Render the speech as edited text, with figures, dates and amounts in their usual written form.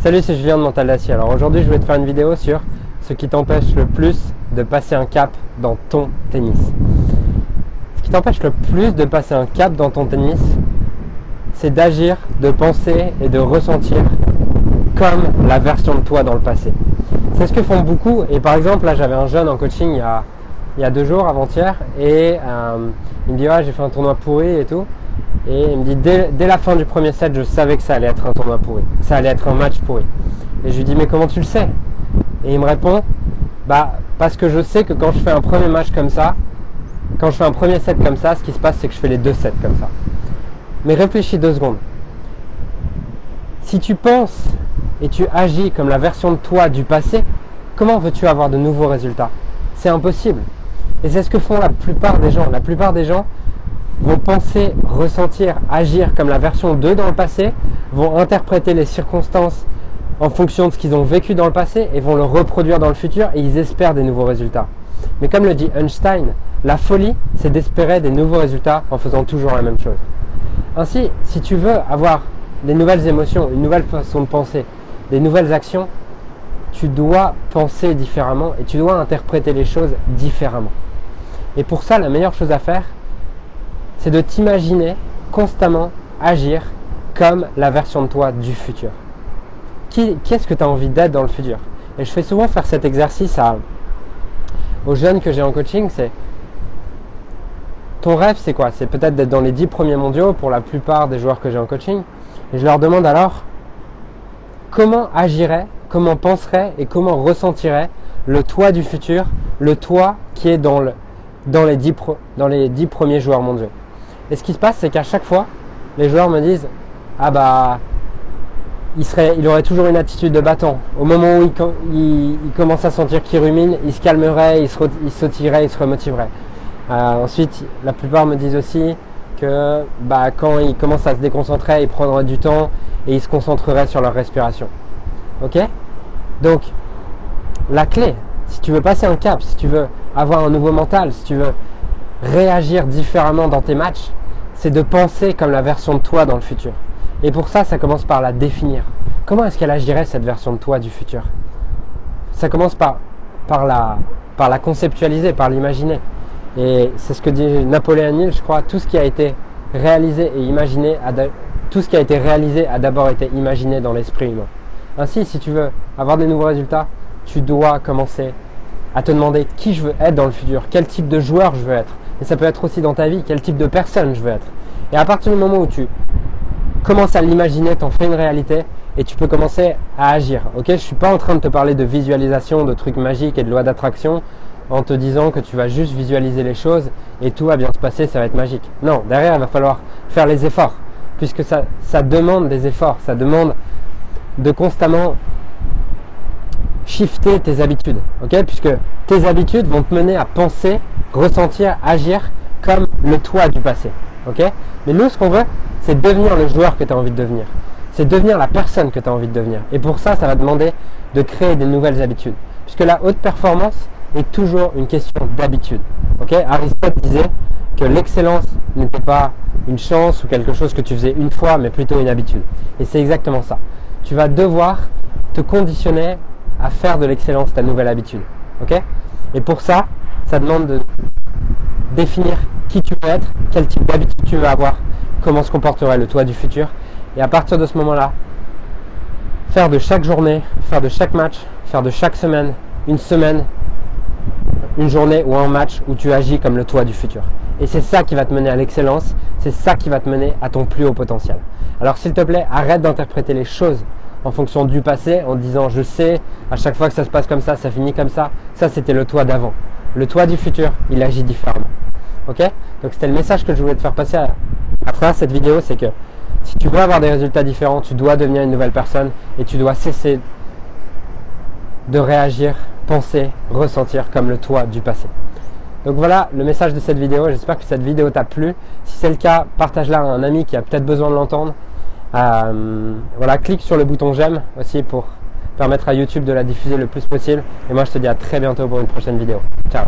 Salut, c'est Julien de Mental d'Acier. Alors aujourd'hui, je vais te faire une vidéo sur ce qui t'empêche le plus de passer un cap dans ton tennis. Ce qui t'empêche le plus de passer un cap dans ton tennis, c'est d'agir, de penser et de ressentir comme la version de toi dans le passé. C'est ce que font beaucoup. Et par exemple, là, j'avais un jeune en coaching il y a 2 jours, avant-hier, et il me dit j'ai fait un tournoi pourri et tout. Et il me dit dès la fin du premier set, je savais que ça allait être un tournoi pourri, ça allait être un match pourri. Et je lui dis mais comment tu le sais? Et il me répond parce que je sais que quand je fais un premier match comme ça, quand je fais un premier set comme ça, ce qui se passe c'est que je fais les 2 sets comme ça. Mais réfléchis 2 secondes. Si tu penses et tu agis comme la version de toi du passé, comment veux-tu avoir de nouveaux résultats? C'est impossible. Et c'est ce que font la plupart des gens. La plupart des gens vont penser, ressentir, agir comme la version d'eux dans le passé, vont interpréter les circonstances en fonction de ce qu'ils ont vécu dans le passé et vont le reproduire dans le futur et ils espèrent des nouveaux résultats. Mais comme le dit Einstein, la folie, c'est d'espérer des nouveaux résultats en faisant toujours la même chose. Ainsi, si tu veux avoir des nouvelles émotions, une nouvelle façon de penser, des nouvelles actions, tu dois penser différemment et tu dois interpréter les choses différemment. Et pour ça, la meilleure chose à faire, c'est de t'imaginer constamment agir comme la version de toi du futur. Qui est-ce que tu as envie d'être dans le futur? Et je fais souvent faire cet exercice aux jeunes que j'ai en coaching, c'est ton rêve c'est quoi? C'est peut-être d'être dans les 10 premiers mondiaux pour la plupart des joueurs que j'ai en coaching. Et je leur demande alors comment agirait, comment penserait et comment ressentirait le toi du futur, le toi qui est dans les 10 premiers joueurs mondiaux. Et ce qui se passe, c'est qu'à chaque fois, les joueurs me disent il aurait toujours une attitude de battant. Au moment où il commence à sentir qu'il rumine, il se calmerait, il sautillerait, il se remotiverait. Ensuite, la plupart me disent aussi que quand il commence à se déconcentrer, il prendrait du temps et il se concentrerait sur leur respiration. Ok? Donc, la clé, si tu veux passer un cap, si tu veux avoir un nouveau mental, si tu veux réagir différemment dans tes matchs, c'est de penser comme la version de toi dans le futur. Et pour ça, ça commence par la définir. Comment est-ce qu'elle agirait cette version de toi du futur? Ça commence par la conceptualiser, par l'imaginer. Et c'est ce que dit Napoléon Hill, je crois, tout ce qui a été réalisé et imaginé, tout ce qui a été réalisé a d'abord été imaginé dans l'esprit humain. Ainsi, si tu veux avoir des nouveaux résultats, tu dois commencer à te demander qui je veux être dans le futur, quel type de joueur je veux être. Et ça peut être aussi dans ta vie, quel type de personne je veux être. Et à partir du moment où tu commences à l'imaginer, t'en fais une réalité et tu peux commencer à agir. Ok, je ne suis pas en train de te parler de visualisation, de trucs magiques et de loi d'attraction en te disant que tu vas juste visualiser les choses et tout va bien se passer, ça va être magique. Non, derrière, il va falloir faire les efforts puisque ça demande des efforts, ça demande de constamment shifter tes habitudes, ok? Puisque tes habitudes vont te mener à penser, ressentir, agir comme le toi du passé, ok? Mais nous, ce qu'on veut, c'est devenir le joueur que tu as envie de devenir. C'est devenir la personne que tu as envie de devenir. Et pour ça, ça va demander de créer des nouvelles habitudes. Puisque la haute performance est toujours une question d'habitude, ok? Aristote disait que l'excellence n'était pas une chance ou quelque chose que tu faisais une fois, mais plutôt une habitude. Et c'est exactement ça. Tu vas devoir te conditionner à faire de l'excellence ta nouvelle habitude. Ok? Et pour ça, ça demande de définir qui tu veux être, quel type d'habitude tu veux avoir, comment se comporterait le toi du futur. Et à partir de ce moment-là, faire de chaque journée, faire de chaque match, faire de chaque semaine, une journée ou un match où tu agis comme le toi du futur. Et c'est ça qui va te mener à l'excellence, c'est ça qui va te mener à ton plus haut potentiel. Alors s'il te plaît, arrête d'interpréter les choses en fonction du passé, en disant je sais, à chaque fois que ça se passe comme ça finit comme ça. Ça, c'était le toi d'avant. Le toi du futur, il agit différemment. Ok? Donc c'était le message que je voulais te faire passer à travers cette vidéo, c'est que si tu veux avoir des résultats différents, tu dois devenir une nouvelle personne et tu dois cesser de réagir, penser, ressentir comme le toi du passé. Donc voilà le message de cette vidéo. J'espère que cette vidéo t'a plu. Si c'est le cas, partage-la à un ami qui a peut-être besoin de l'entendre. Voilà, clique sur le bouton j'aime aussi pour permettre à YouTube de la diffuser le plus possible. Et moi, je te dis à très bientôt pour une prochaine vidéo. Ciao!